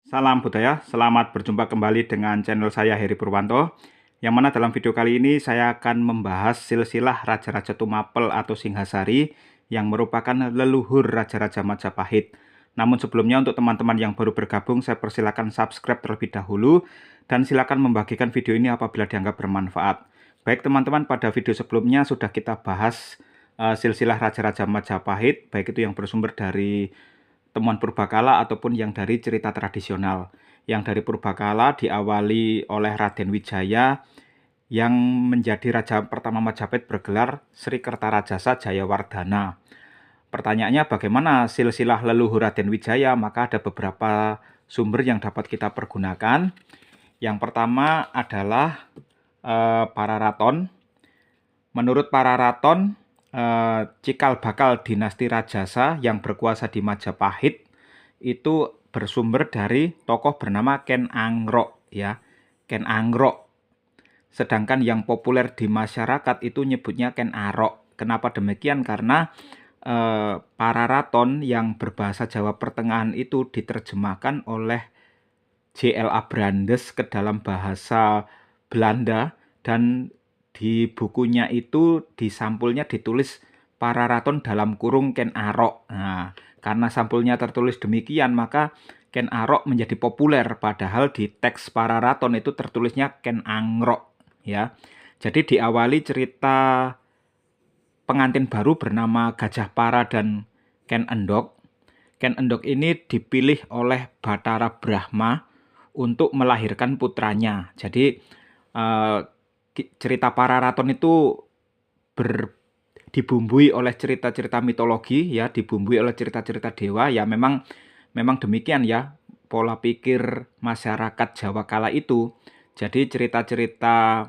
Salam budaya, selamat berjumpa kembali dengan channel saya Heri Purwanto. Yang mana dalam video kali ini saya akan membahas silsilah Raja-Raja Tumapel atau Singhasari yang merupakan leluhur Raja-Raja Majapahit. Namun sebelumnya untuk teman-teman yang baru bergabung, saya persilakan subscribe terlebih dahulu dan silakan membagikan video ini apabila dianggap bermanfaat. Baik teman-teman, pada video sebelumnya sudah kita bahas silsilah Raja-Raja Majapahit, baik itu yang bersumber dari temuan purbakala ataupun yang dari cerita tradisional. Yang dari purbakala diawali oleh Raden Wijaya yang menjadi raja pertama Majapahit bergelar Sri Kertarajasa Jayawardhana. Pertanyaannya bagaimana silsilah leluhur Raden Wijaya? Maka ada beberapa sumber yang dapat kita pergunakan. Yang pertama adalah Pararaton. Menurut Pararaton, cikal bakal dinasti Rajasa yang berkuasa di Majapahit itu bersumber dari tokoh bernama Ken Angrok, ya, Ken Angrok. Sedangkan yang populer di masyarakat itu nyebutnya Ken Arok. Kenapa demikian? Karena Pararaton yang berbahasa Jawa Pertengahan itu diterjemahkan oleh J.L.A. Brandes ke dalam bahasa Belanda, dan di bukunya itu di sampulnya ditulis Pararaton dalam kurung Ken Arok. Nah, karena sampulnya tertulis demikian, maka Ken Arok menjadi populer, padahal di teks Pararaton itu tertulisnya Ken Angrok, ya. Jadi diawali cerita pengantin baru bernama Gajah Para dan Ken Endok. Ken Endok ini dipilih oleh Bathara Brahma untuk melahirkan putranya. Jadi cerita Pararaton itu dibumbui oleh cerita-cerita mitologi, ya, dibumbui oleh cerita-cerita dewa, ya, memang demikian, ya, pola pikir masyarakat Jawa kala itu. Jadi cerita-cerita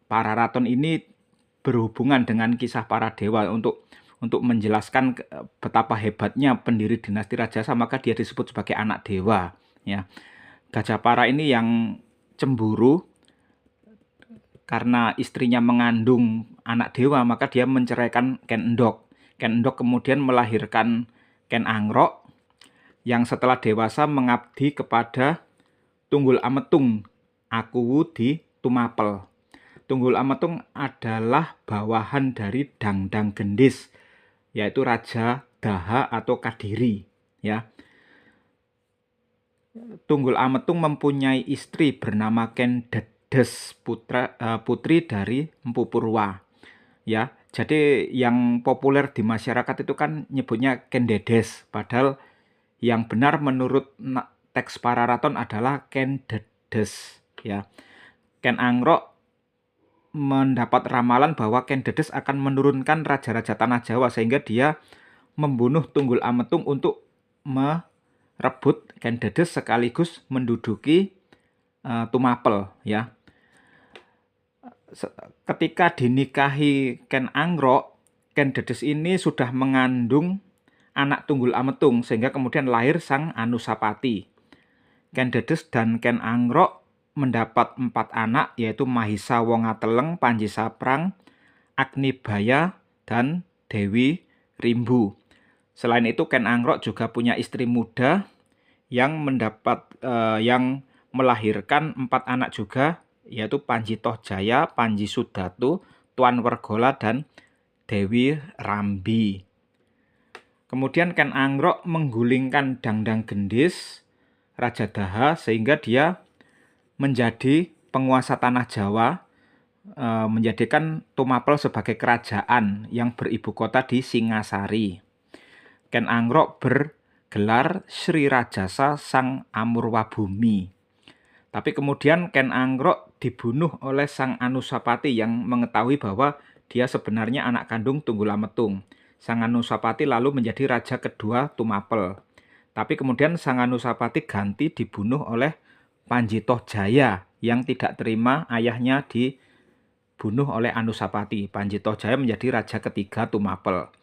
Pararaton ini berhubungan dengan kisah para dewa untuk menjelaskan betapa hebatnya pendiri dinasti Rajasa, maka dia disebut sebagai anak dewa, ya. Gajah Para ini yang cemburu karena istrinya mengandung anak dewa, maka dia menceraikan Ken Endok. Ken Endok kemudian melahirkan Ken Angrok yang setelah dewasa mengabdi kepada Tunggul Ametung Akuwu di Tumapel. Tunggul Ametung adalah bawahan dari Dangdang Gendis, yaitu Raja Daha atau Kadiri, ya. Tunggul Ametung mempunyai istri bernama Ken Dedes, putri dari Empu Purwa, ya. Jadi yang populer di masyarakat itu kan nyebutnya Ken Dedes, padahal yang benar menurut teks Pararaton adalah Ken Dedes, ya. Ken Angrok mendapat ramalan bahwa Ken Dedes akan menurunkan raja-raja tanah Jawa, sehingga dia membunuh Tunggul Ametung untuk merebut Ken Dedes sekaligus menduduki Tumapel, ya. Ketika dinikahi Ken Angrok, Ken Dedes ini sudah mengandung anak Tunggul Ametung, sehingga kemudian lahir sang Anusapati. Ken Dedes dan Ken Angrok mendapat 4 anak, yaitu Mahisa Wongateleng, Panji Saprang, Agnibaya, dan Dewi Rimbu. Selain itu Ken Angrok juga punya istri muda yang melahirkan 4 anak juga, yaitu Panji Tohjaya, Panji Sudatu, Tuan Wergola, dan Dewi Rambi. Kemudian Ken Angrok menggulingkan Dangdang Gendis, Raja Daha, sehingga dia menjadi penguasa tanah Jawa, menjadikan Tumapel sebagai kerajaan yang beribu kota di Singasari. Ken Angrok bergelar Sri Rajasa Sang Amurwabhumi. Tapi kemudian Ken Angrok dibunuh oleh sang Anusapati yang mengetahui bahwa dia sebenarnya anak kandung Tunggul Ametung. Sang Anusapati lalu menjadi raja kedua Tumapel. Tapi kemudian sang Anusapati ganti dibunuh oleh Panji Tohjaya yang tidak terima ayahnya dibunuh oleh Anusapati. Panji Tohjaya menjadi raja ketiga Tumapel.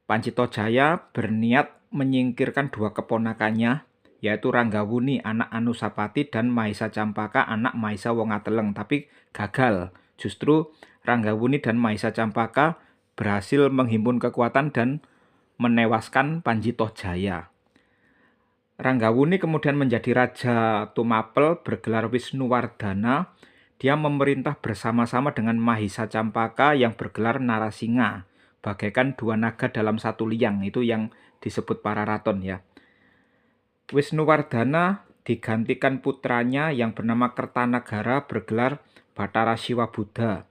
Panji Tohjaya berniat menyingkirkan 2 keponakannya, yaitu Ranggawuni anak Anusapati dan Mahisa Campaka anak Mahisa Wongateleng, tapi gagal. Justru Ranggawuni dan Mahisa Campaka berhasil menghimpun kekuatan dan menewaskan Panji Tohjaya. Ranggawuni kemudian menjadi Raja Tumapel bergelar Wisnuwardana. Dia memerintah bersama-sama dengan Mahisa Campaka yang bergelar Narasingha, bagaikan dua naga dalam satu liang, itu yang disebut Pararaton ya. Wisnuwardana digantikan putranya yang bernama Kertanagara bergelar Bathara Siwa Buddha.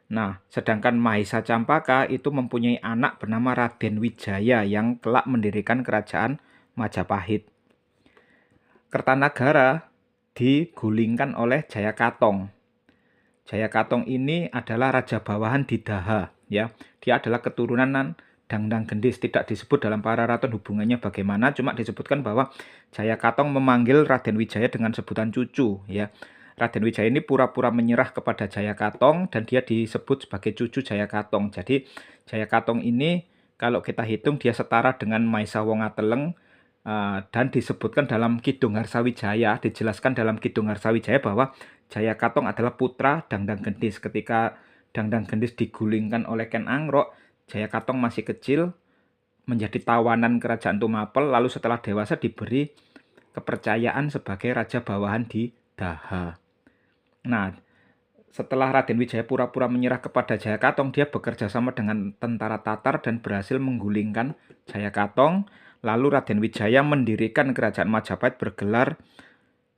Nah, sedangkan Mahisa Campaka itu mempunyai anak bernama Raden Wijaya yang kelak mendirikan kerajaan Majapahit. Kertanagara digulingkan oleh Jayakatong. Jayakatong ini adalah raja bawahan di Daha ya. Dia adalah keturunan Dangdang Gendis, tidak disebut dalam Pararaton hubungannya bagaimana, cuma disebutkan bahwa Jayakatong memanggil Raden Wijaya dengan sebutan cucu ya. Raden Wijaya ini pura-pura menyerah kepada Jayakatong dan dia disebut sebagai cucu Jayakatong. Jadi Jayakatong ini kalau kita hitung dia setara dengan Maisa Wongateleng, dan disebutkan dalam Kidung Harsawijaya, dijelaskan dalam Kidung Harsawijaya bahwa Jayakatong adalah putra Dangdang Gendis. Ketika Dangdang Gendis digulingkan oleh Ken Angrok, Jayakatong masih kecil, menjadi tawanan kerajaan Tumapel, lalu setelah dewasa diberi kepercayaan sebagai raja bawahan di Daha. Nah, setelah Raden Wijaya pura-pura menyerah kepada Jayakatong, dia bekerja sama dengan tentara Tatar dan berhasil menggulingkan Jayakatong. Lalu Raden Wijaya mendirikan kerajaan Majapahit bergelar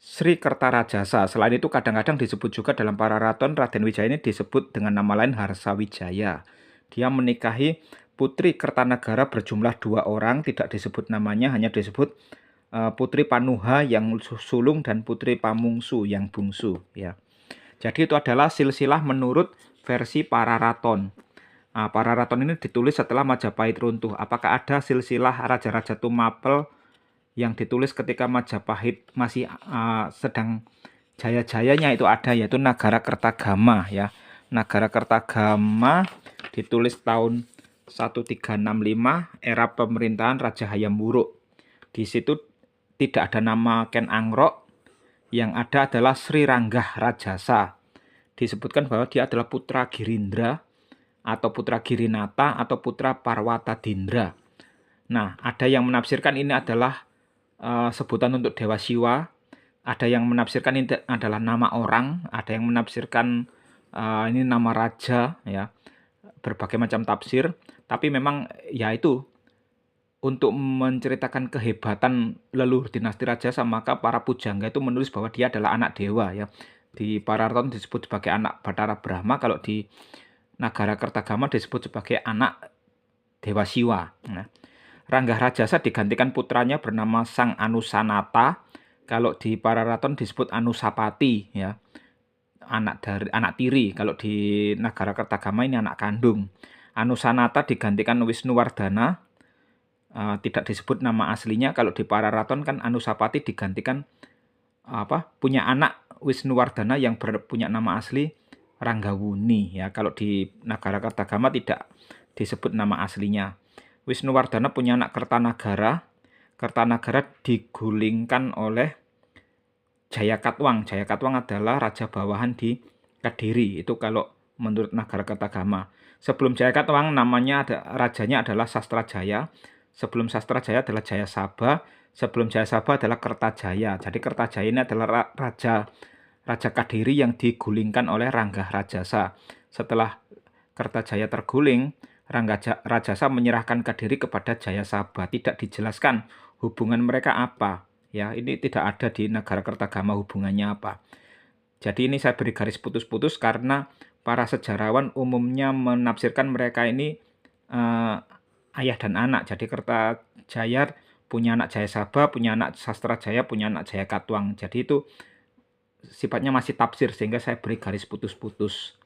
Sri Kertarajasa. Selain itu kadang-kadang disebut juga dalam Pararaton, Raden Wijaya ini disebut dengan nama lain Harsawijaya. Dia menikahi putri Kertanagara berjumlah 2 orang, tidak disebut namanya, hanya disebut Putri Panuha yang sulung dan Putri Pamungsu yang bungsu ya. Jadi itu adalah silsilah menurut versi Pararaton. Nah, Pararaton ini ditulis setelah Majapahit runtuh. Apakah ada silsilah raja-raja Tumapel yang ditulis ketika Majapahit masih sedang jaya-jayanya? Itu ada, yaitu Nagara Kertagama ya. Nagara Kertagama ditulis tahun 1365 era pemerintahan Raja Hayam Wuruk. Di situ tidak ada nama Ken Angrok, yang ada adalah Sri Ranggah Rajasa. Disebutkan bahwa dia adalah putra Girindra atau putra Girinata atau putra Parwata Dindra. Nah, ada yang menafsirkan ini adalah sebutan untuk Dewa Siwa, ada yang menafsirkan ini adalah nama orang, ada yang menafsirkan ini nama raja ya. Berbagai macam tafsir, tapi memang ya itu untuk menceritakan kehebatan leluhur dinasti Rajasa, maka para pujangga itu menulis bahwa dia adalah anak dewa ya. Di Pararaton disebut sebagai anak Bathara Brahma, kalau di Nagara Kertagama disebut sebagai anak Dewa Siwa. Nah, Ranggah Rajasa digantikan putranya bernama Sang Anusanata. Kalau di Pararaton disebut Anusapati ya. Anak tiri. Kalau di Nagara Kertagama ini anak kandung. Anusanata digantikan Wisnuwardana. Tidak disebut nama aslinya. Kalau di Pararaton kan Anusapati digantikan punya anak Wisnuwardana yang punya nama asli Ranggawuni ya. Kalau di Nagara Kertagama tidak disebut nama aslinya. Wisnuwardana punya anak Kertanagara. Kertanagara digulingkan oleh Jayakatwang. Jayakatwang adalah raja bawahan di Kediri. Itu kalau menurut Nagara Kertagama. Sebelum Jayakatwang namanya rajanya adalah Sastrajaya. Sebelum Sastrajaya adalah Jayasabha. Sebelum Jayasabha adalah Kertajaya. Jadi Kertajaya ini adalah raja Kediri yang digulingkan oleh Ranggah Rajasa. Setelah Kertajaya terguling, Ranggah Rajasa menyerahkan Kediri kepada Jayasabha. Tidak dijelaskan hubungan mereka apa. Ya, ini tidak ada di Nagara Kertagama hubungannya apa. Jadi ini saya beri garis putus-putus karena para sejarawan umumnya menafsirkan mereka ini ayah dan anak. Jadi Kertajaya punya anak Jayasabha, punya anak Sastrajaya, punya anak Jayakatwang. Jadi itu sifatnya masih tafsir, sehingga saya beri garis putus-putus.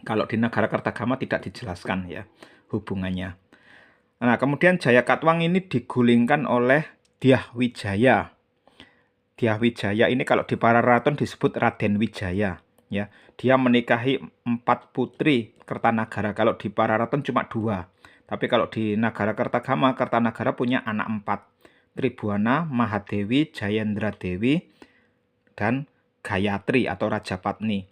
Kalau di Nagara Kertagama tidak dijelaskan ya hubungannya. Nah, kemudian Jayakatwang ini digulingkan oleh Dyah Wijaya. Dyah Wijaya ini kalau di Pararaton disebut Raden Wijaya ya. Dia menikahi 4 putri Kertanagara. Kalau di Pararaton cuma 2. Tapi kalau di Nagara Kertagama, Kertanagara punya anak 4. Tribuana, Mahadewi, Jayendra Dewi, dan Gayatri atau Rajapatni.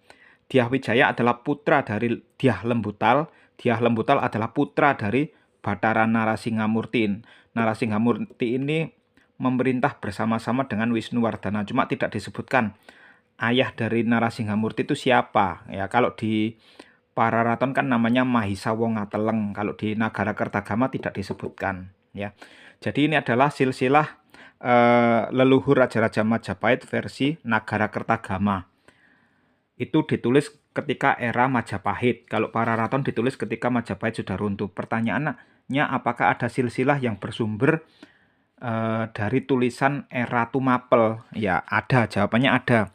Dyah Wijaya adalah putra dari Dyah Lembutal. Dyah Lembutal adalah putra dari Bathara Narasinghamurti. Narasinghamurti ini memerintah bersama-sama dengan Wisnuwardana. Cuma tidak disebutkan ayah dari Narasinghamurti itu siapa. Ya, kalau di Pararaton kan namanya Mahisa Wongateleng. Kalau di Nagara Kertagama tidak disebutkan. Ya, jadi ini adalah silsilah leluhur Raja-Raja Majapahit versi Nagara Kertagama. Itu ditulis ketika era Majapahit. Kalau Pararaton ditulis ketika Majapahit sudah runtuh. Pertanyaannya, apakah ada silsilah yang bersumber dari tulisan era Tumapel? Ya, ada. Jawabannya ada.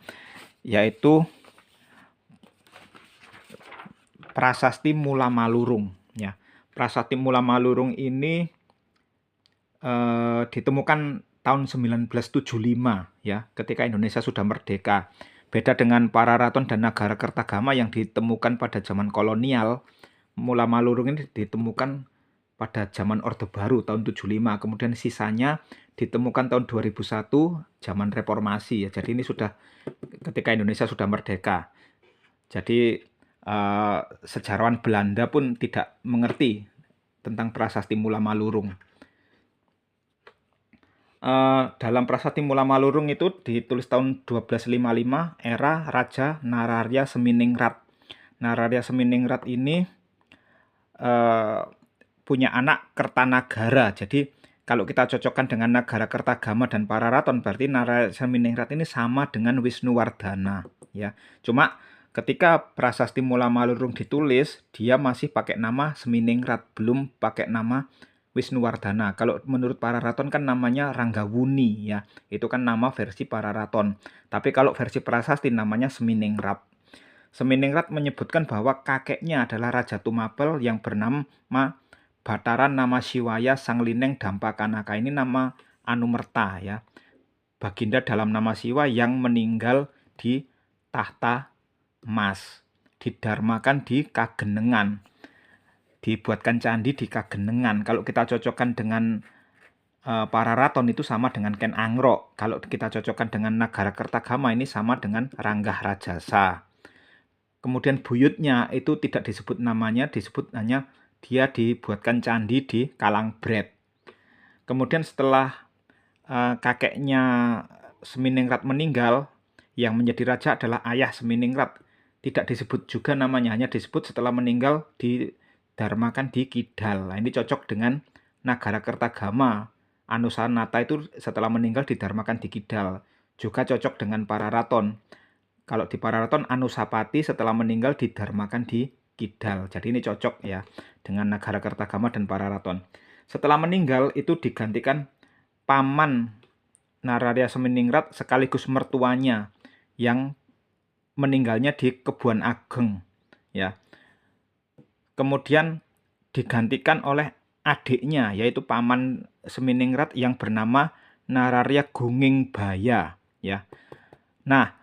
Yaitu Prasasti Mula Malurung. Ya, Prasasti Mula Malurung ini ditemukan tahun 1975 ya, ketika Indonesia sudah merdeka. Beda dengan Pararaton dan Nagara Kertagama yang ditemukan pada zaman kolonial, Mula Malurung ini ditemukan pada zaman Orde Baru tahun 75, kemudian sisanya ditemukan tahun 2001 zaman reformasi ya. Jadi ini sudah ketika Indonesia sudah merdeka. Jadi sejarawan Belanda pun tidak mengerti tentang prasasti Mula Malurung. Dalam Prasasti Mula Malurung itu ditulis tahun 1255 era Raja Nararya Seminingrat. Nararya Seminingrat ini punya anak Kertanagara. Jadi kalau kita cocokkan dengan Nagara Kertagama dan Pararaton, berarti Nararya Seminingrat ini sama dengan Wisnuwardana. Ya, cuma ketika Prasasti Mula Malurung ditulis, dia masih pakai nama Seminingrat, belum pakai nama Wisnuwardana. Kalau menurut Pararaton kan namanya Ranggawuni ya. Itu kan nama versi Pararaton. Tapi kalau versi prasasti namanya Seminingrat. Seminingrat menyebutkan bahwa kakeknya adalah Raja Tumapel yang bernama Bataran Nama Siwaya Sanglineng Dampakanaka. Ini nama Anumerta ya. Baginda dalam nama Siwa yang meninggal di tahta emas. Didarmakan di Kagenengan. Dibuatkan candi di Kagenengan. Kalau kita cocokkan dengan Pararaton itu sama dengan Ken Angrok. Kalau kita cocokkan dengan Nagara Kertagama ini sama dengan Ranggah Rajasa. Kemudian buyutnya itu tidak disebut namanya, disebut hanya dia dibuatkan candi di Kalangbret. Kemudian setelah kakeknya Seminingrat meninggal, yang menjadi raja adalah ayah Seminingrat. Tidak disebut juga namanya, hanya disebut setelah meninggal didarmakan di Kidal. Nah, ini cocok dengan Nagara Kertagama. Anusanata itu setelah meninggal didarmakan di Kidal. Juga cocok dengan Pararaton. Kalau di Pararaton Anusapati setelah meninggal didarmakan di Kidal. Jadi ini cocok ya dengan Nagara Kertagama dan Pararaton. Setelah meninggal itu digantikan paman Nararya Seminingrat sekaligus mertuanya yang meninggalnya di Kebuan Ageng ya. Kemudian digantikan oleh adiknya yaitu paman Seminingrat yang bernama Nararya Gungingbaya ya. Nah,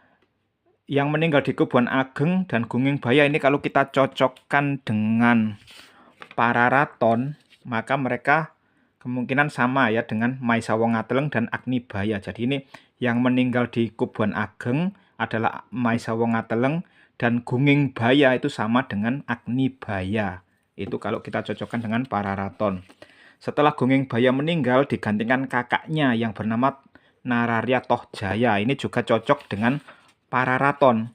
yang meninggal di Kebuan Ageng dan Gungingbaya ini kalau kita cocokkan dengan Pararaton, maka mereka kemungkinan sama ya dengan Maisa Wongateleng dan Agnibaya. Jadi ini yang meninggal di Kebuan Ageng adalah Maisa Wongateleng dan Gungingbaya itu sama dengan Agnibaya. Itu kalau kita cocokkan dengan Pararaton. Setelah Gungingbaya meninggal digantikan kakaknya yang bernama Nararya Tohjaya. Ini juga cocok dengan Pararaton,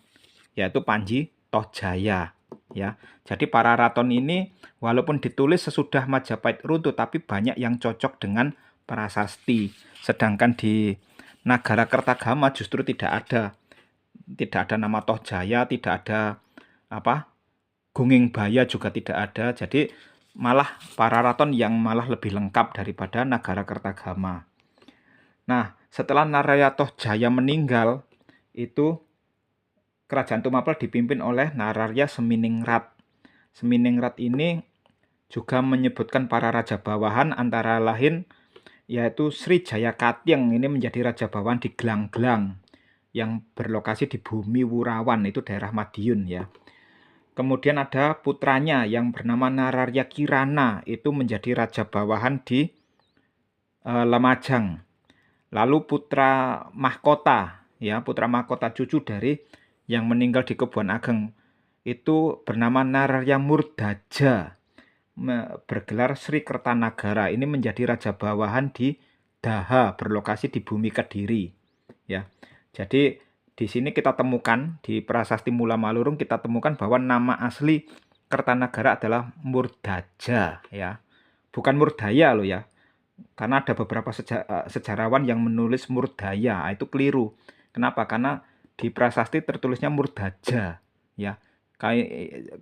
yaitu Panji Tohjaya ya. Jadi Pararaton ini walaupun ditulis sesudah Majapahit runtuh tapi banyak yang cocok dengan prasasti. Sedangkan di Nagara Kertagama justru tidak ada nama Tohjaya, tidak ada Gungingbaya juga tidak ada. Jadi malah Pararaton yang malah lebih lengkap daripada Nagara Kertagama. Nah, setelah Nararya Tohjaya meninggal, itu Kerajaan Tumapel dipimpin oleh Nararya Seminingrat. Seminingrat ini juga menyebutkan para raja bawahan antara lain yaitu Sri Jayakatyeng ini menjadi raja bawahan di Glang-Glang yang berlokasi di Bumi Wurawan, itu daerah Madiun ya. Kemudian ada putranya yang bernama Nararya Kirana, itu menjadi raja bawahan di Lumajang. Lalu putra mahkota ya, putra mahkota cucu dari yang meninggal di Kebuan Ageng itu bernama Nararya Murdaja, bergelar Sri Kertanagara. Ini menjadi raja bawahan di Daha berlokasi di bumi Kediri, ya. Jadi di sini kita temukan di Prasasti Mula Malurung kita temukan bahwa nama asli Kertanagara adalah Murdaja, ya. Bukan Murdaya loh ya. Karena ada beberapa sejarawan yang menulis Murdaya, itu keliru. Kenapa? Karena di prasasti tertulisnya Murdaja, ya. Kayak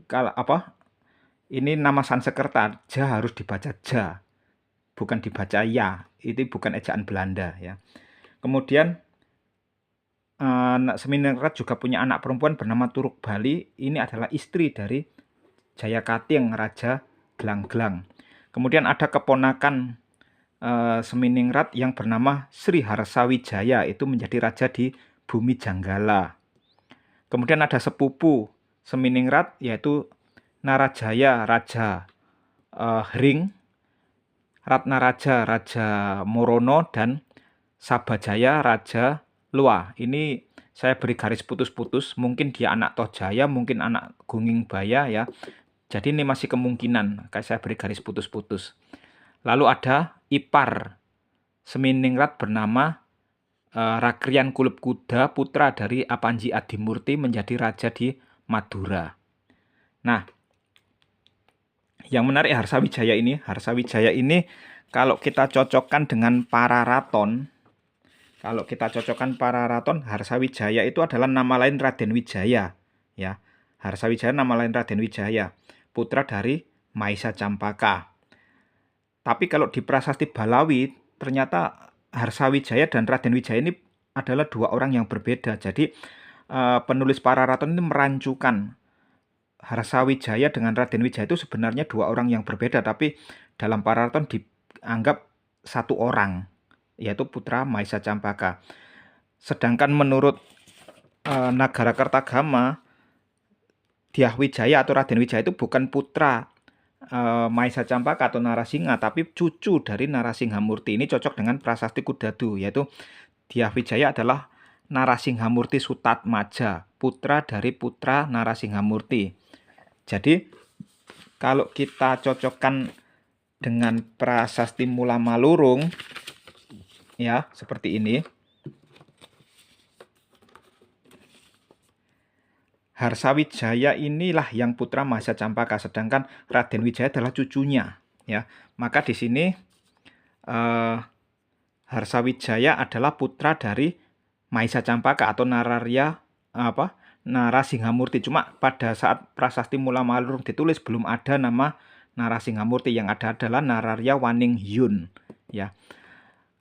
kalau apa? Ini nama Sanskerta, ja harus dibaca ja, bukan dibaca ya. Itu bukan ejaan Belanda, ya. Kemudian Seminingrat juga punya anak perempuan bernama Turuk Bali. Ini adalah istri dari Jayakating, Raja Gelang-Gelang. Kemudian ada keponakan Seminingrat yang bernama Sri Harsawijaya, itu menjadi raja di Bumi Janggala. Kemudian ada sepupu Seminingrat yaitu Narajaya Raja Hring, Ratnaraja Raja Morono, dan Sabajaya Raja Lua. Ini saya beri garis putus-putus, mungkin dia anak Tohjaya, mungkin anak Gungingbaya, ya. Jadi ini masih kemungkinan, saya beri garis putus-putus. Lalu ada ipar Seminingrat bernama Rakrian Kulub Kuda, putra dari Apanji Adimurti, menjadi raja di Madura. Nah, yang menarik Harsawijaya ini kalau kita cocokkan dengan Pararaton, Harsawijaya itu adalah nama lain Raden Wijaya, ya. Harsawijaya nama lain Raden Wijaya, putra dari Maisa Campaka. Tapi kalau di Prasasti Balawi ternyata Harsawijaya dan Raden Wijaya ini adalah dua orang yang berbeda. Jadi penulis Pararaton ini merancukan Harsawijaya dengan Raden Wijaya itu sebenarnya dua orang yang berbeda, tapi dalam Pararaton dianggap satu orang, yaitu putra Maisa Campaka. Sedangkan menurut Nagara Kertagama, Dyah Wijaya atau Raden Wijaya itu bukan putra Maisa Campaka atau Narasingha, tapi cucu dari Narasinghamurti. Ini cocok dengan Prasasti Kudadu, yaitu Dyah Wijaya adalah Narasinghamurti Sutatmaja, putra dari putra Narasinghamurti. Jadi kalau kita cocokkan dengan Prasasti Mula Malurung, ya seperti ini. Harsawijaya inilah yang putra Maisa Campaka, sedangkan Raden Wijaya adalah cucunya, ya. Maka di sini Harsawijaya adalah putra dari Maisa Campaka atau Narasinghamurti. Cuma pada saat Prasasti Mula Malurung ditulis belum ada nama Narasinghamurti, yang ada adalah Nararya Waninghyun, ya.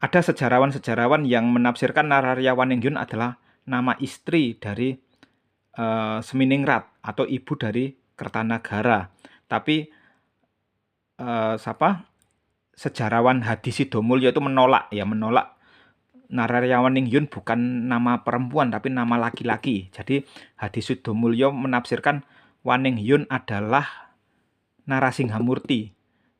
Ada sejarawan-sejarawan yang menafsirkan Nararya Waninghyun adalah nama istri dari Seminingrat atau ibu dari Kertanagara. Tapi sejarawan Hadisidomulyo itu menolak Nararya Waninghyun bukan nama perempuan tapi nama laki-laki. Jadi Hadisidomulyo menafsirkan Waninghyun adalah Narasinghamurti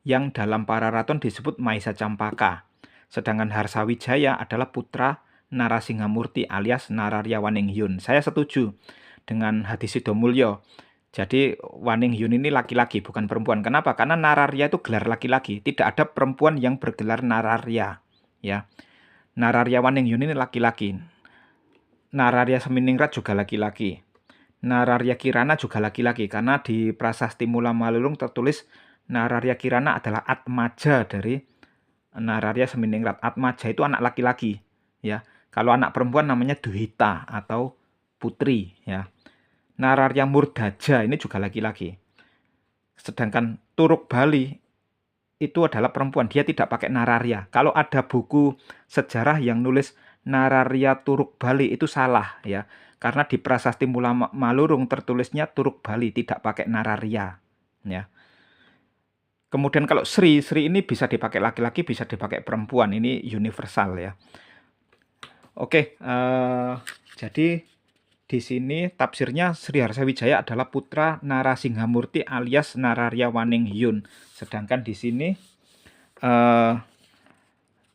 yang dalam Pararaton disebut Maisa Campaka. Sedangkan Harsawijaya adalah putra Narasinghamurti alias Nararya Waninghyun. Saya setuju dengan Hadisidomulyo. Jadi Waninghyun ini laki-laki bukan perempuan. Kenapa? Karena Nararya itu gelar laki-laki. Tidak ada perempuan yang bergelar Nararya, ya. Nararya Waninghyun ini laki-laki. Nararya Seminingrat juga laki-laki. Nararya Kirana juga laki-laki, karena di Prasasti Mula Malurung tertulis Nararya Kirana adalah atmaja dari Nararya Seminingrat. Atmaja itu anak laki-laki, ya. Kalau anak perempuan namanya Duhita atau putri, ya. Nararya Murdaja ini juga laki-laki. Sedangkan Turuk Bali itu adalah perempuan, dia tidak pakai Nararya. Kalau ada buku sejarah yang nulis Nararya Turuk Bali itu salah, ya. Karena di Prasasti Mula Malurung tertulisnya Turuk Bali, tidak pakai Nararya, ya. Kemudian kalau Sri ini bisa dipakai laki-laki, bisa dipakai perempuan. Ini universal, ya. Oke, jadi di sini tafsirnya Sri Harsawijaya adalah putra Narasinghamurti alias Nararya Waninghyun. Sedangkan di sini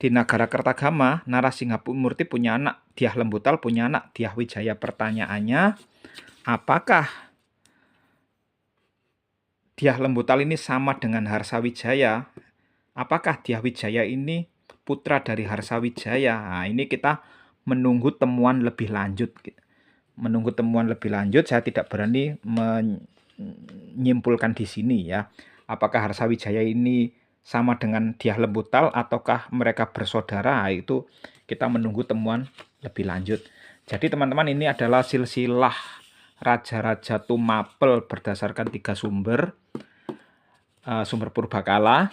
di Nagara Kertagama Narasinghamurti punya anak Dyah Lembutal, punya anak Dyah Wijaya. Pertanyaannya, apakah Dyah Lembutal ini sama dengan Harsawijaya? Apakah Dyah Wijaya ini putra dari Harsawijaya. Nah, ini kita menunggu temuan lebih lanjut. Menunggu temuan lebih lanjut, saya tidak berani menyimpulkan di sini ya. Apakah Harsawijaya ini sama dengan Dyah Lembutal ataukah mereka bersaudara? Itu kita menunggu temuan lebih lanjut. Jadi teman-teman, ini adalah silsilah raja-raja Tumapel berdasarkan 3 sumber purbakala.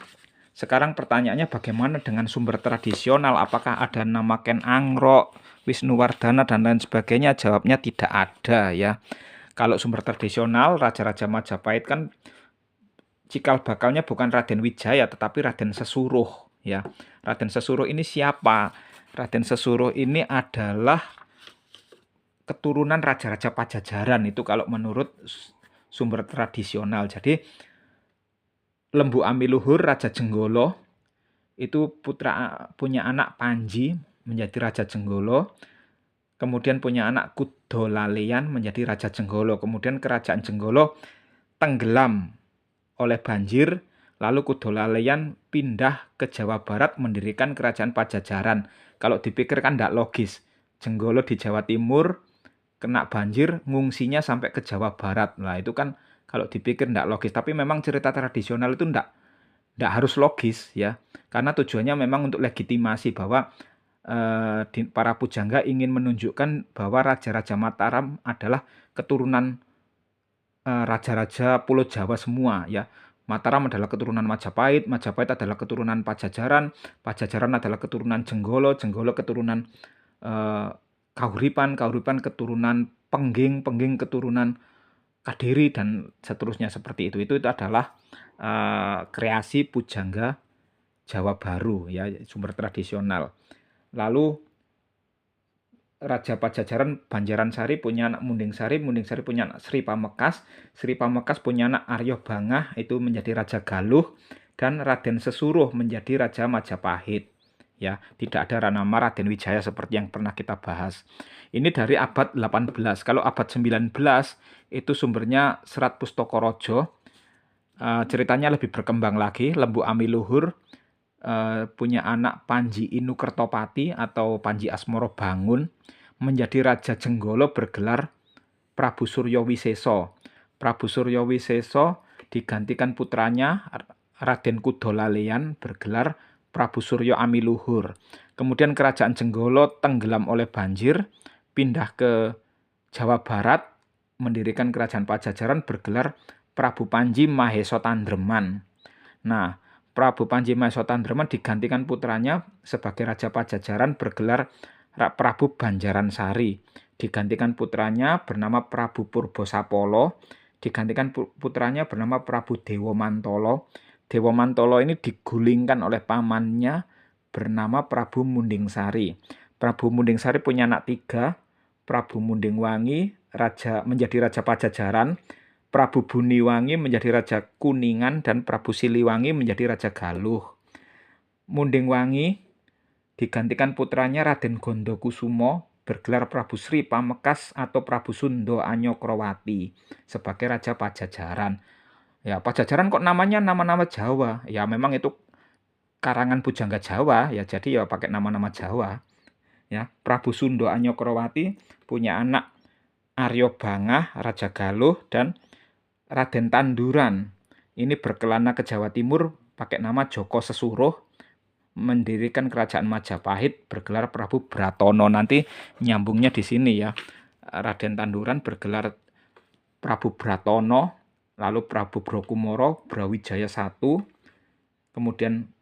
Sekarang pertanyaannya, bagaimana dengan sumber tradisional? Apakah ada nama Ken Angrok, Wisnuwardana, dan lain sebagainya? Jawabnya tidak ada ya. Kalau sumber tradisional, Raja-Raja Majapahit kan cikal bakalnya bukan Raden Wijaya, tetapi Raden Sesuruh ya. Raden Sesuruh ini siapa? Raden Sesuruh ini adalah keturunan Raja-Raja Pajajaran, itu kalau menurut sumber tradisional. Jadi Lembu Amiluhur, Raja Jenggolo, itu punya anak Panji menjadi Raja Jenggolo. Kemudian punya anak Kudolaleyan menjadi Raja Jenggolo. Kemudian kerajaan Jenggolo tenggelam oleh banjir. Lalu Kudolaleyan pindah ke Jawa Barat mendirikan kerajaan Pajajaran. Kalau dipikirkan tidak logis. Jenggolo di Jawa Timur kena banjir, ngungsinya sampai ke Jawa Barat. Nah itu kan kalau dipikir tidak logis. Tapi memang cerita tradisional itu tidak harus logis ya. Karena tujuannya memang untuk legitimasi bahwa para pujangga ingin menunjukkan bahwa Raja-Raja Mataram adalah keturunan Raja-Raja Pulau Jawa semua ya. Mataram adalah keturunan Majapahit, Majapahit adalah keturunan Pajajaran, Pajajaran adalah keturunan Jenggolo, Jenggolo keturunan Kahuripan, Kahuripan keturunan Pengging, Pengging keturunan Kadiri, dan seterusnya seperti itu. Itu adalah kreasi pujangga Jawa Baru ya, sumber tradisional. Lalu Raja Pajajaran Banjaran Sari punya anak Munding Sari, Munding Sari punya anak Sri Pamekas, Sri Pamekas punya anak Aryo Bangah, itu menjadi Raja Galuh, dan Raden Sesuruh menjadi Raja Majapahit. Ya, tidak ada nama Raden Wijaya seperti yang pernah kita bahas. Ini dari abad 18. Kalau abad 19 itu sumbernya Serat Pustokorojo. Ceritanya lebih berkembang lagi. Lembu Amiluhur punya anak Panji Inu Kertopati atau Panji Asmoro Bangun menjadi Raja Jenggolo bergelar Prabu Suryo Wiseso. Prabu Suryo Wiseso digantikan putranya Raden Kudolaleyan bergelar Prabu Suryo Amiluhur. Kemudian kerajaan Jenggolo tenggelam oleh banjir, pindah ke Jawa Barat, mendirikan kerajaan Pajajaran bergelar Prabu Panji Maheso Tandreman. Nah, Prabu Panji Maheso Tandreman digantikan putranya sebagai Raja Pajajaran bergelar Prabu Banjaran Sari. Digantikan putranya bernama Prabu Purbosapolo. Digantikan putranya bernama Prabu Dewa Mantolo. Dewa Mantolo ini digulingkan oleh pamannya bernama Prabu Munding Sari. Prabu Munding Sari punya anak 3, Prabu Munding Wangi menjadi Raja Pajajaran, Prabu Buniwangi menjadi Raja Kuningan, dan Prabu Siliwangi menjadi Raja Galuh. Munding Wangi digantikan putranya Raden Gondokusumo bergelar Prabu Sri Pamekas atau Prabu Sundo Anyokrowati sebagai Raja Pajajaran. Ya, Pajajaran kok namanya nama-nama Jawa? Ya memang itu karangan pujangga Jawa ya, jadi ya pakai nama-nama Jawa. Ya, Prabu Sundo Anyokrowati punya anak Aryo Bangah, Raja Galuh, dan Raden Tanduran. Ini berkelana ke Jawa Timur pakai nama Joko Sesuruh, mendirikan kerajaan Majapahit bergelar Prabu Bratono. Nanti nyambungnya di sini ya. Raden Tanduran bergelar Prabu Bratono, lalu Prabu Brokumoro, Brawijaya I, kemudian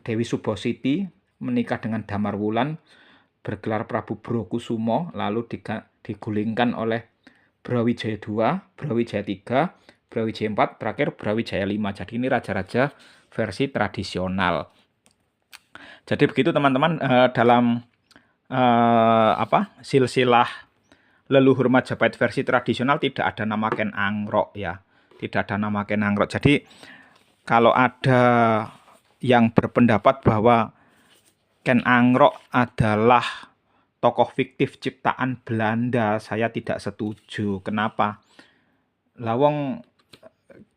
Dewi Subositi menikah dengan Damar Wulan, bergelar Prabu Brokusumo, lalu digulingkan oleh Brawijaya II, Brawijaya III, Brawijaya IV, terakhir Brawijaya V. Jadi ini raja-raja versi tradisional. Jadi begitu teman-teman, dalam silsilah leluhur Majapahit versi tradisional tidak ada nama Ken Angrok ya. Tidak ada nama Ken Angrok. Jadi kalau ada yang berpendapat bahwa Ken Angrok adalah tokoh fiktif ciptaan Belanda, saya tidak setuju. Kenapa? Lawang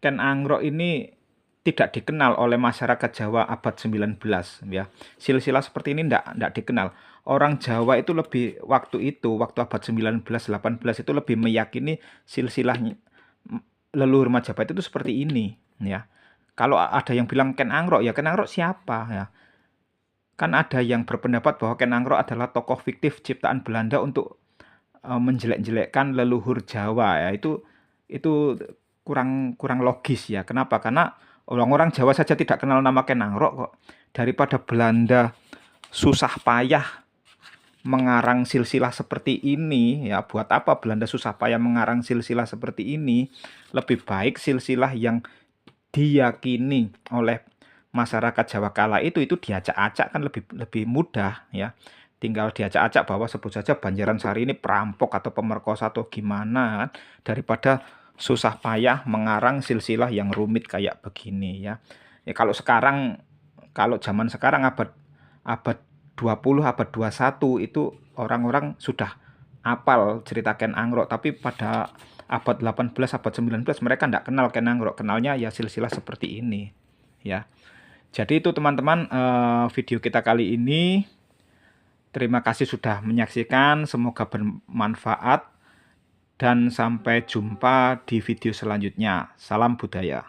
Ken Angrok ini tidak dikenal oleh masyarakat Jawa abad 19 ya. Silsilah seperti ini ndak dikenal. Orang Jawa itu lebih waktu abad 19 18 itu lebih meyakini silsilah leluhur Majapahit itu seperti ini ya. Kalau ada yang bilang Ken Angrok, ya Ken Angrok siapa ya? Kan ada yang berpendapat bahwa Ken Angrok adalah tokoh fiktif ciptaan Belanda untuk menjelek-jelekkan leluhur Jawa ya. Itu kurang logis ya. Kenapa? Karena orang-orang Jawa saja tidak kenal nama Ken Angrok kok. Daripada Belanda susah payah mengarang silsilah seperti ini ya, buat apa Belanda susah payah mengarang silsilah seperti ini? Lebih baik silsilah yang diyakini oleh masyarakat Jawa kala itu diacak-acak kan lebih mudah ya. Tinggal diacak-acak bahwa sebut saja Banjaran Sari ini perampok atau pemerkosa atau gimana kan, daripada susah payah mengarang silsilah yang rumit kayak begini ya. Ya kalau zaman sekarang abad 20, abad 21 itu orang-orang sudah apal cerita Ken Angrok, tapi pada abad 18, abad 19 mereka tidak kenal Ken Angrok, kenalnya ya silsilah seperti ini ya. Jadi itu teman-teman video kita kali ini. Terima kasih sudah menyaksikan, semoga bermanfaat dan sampai jumpa di video selanjutnya. Salam budaya.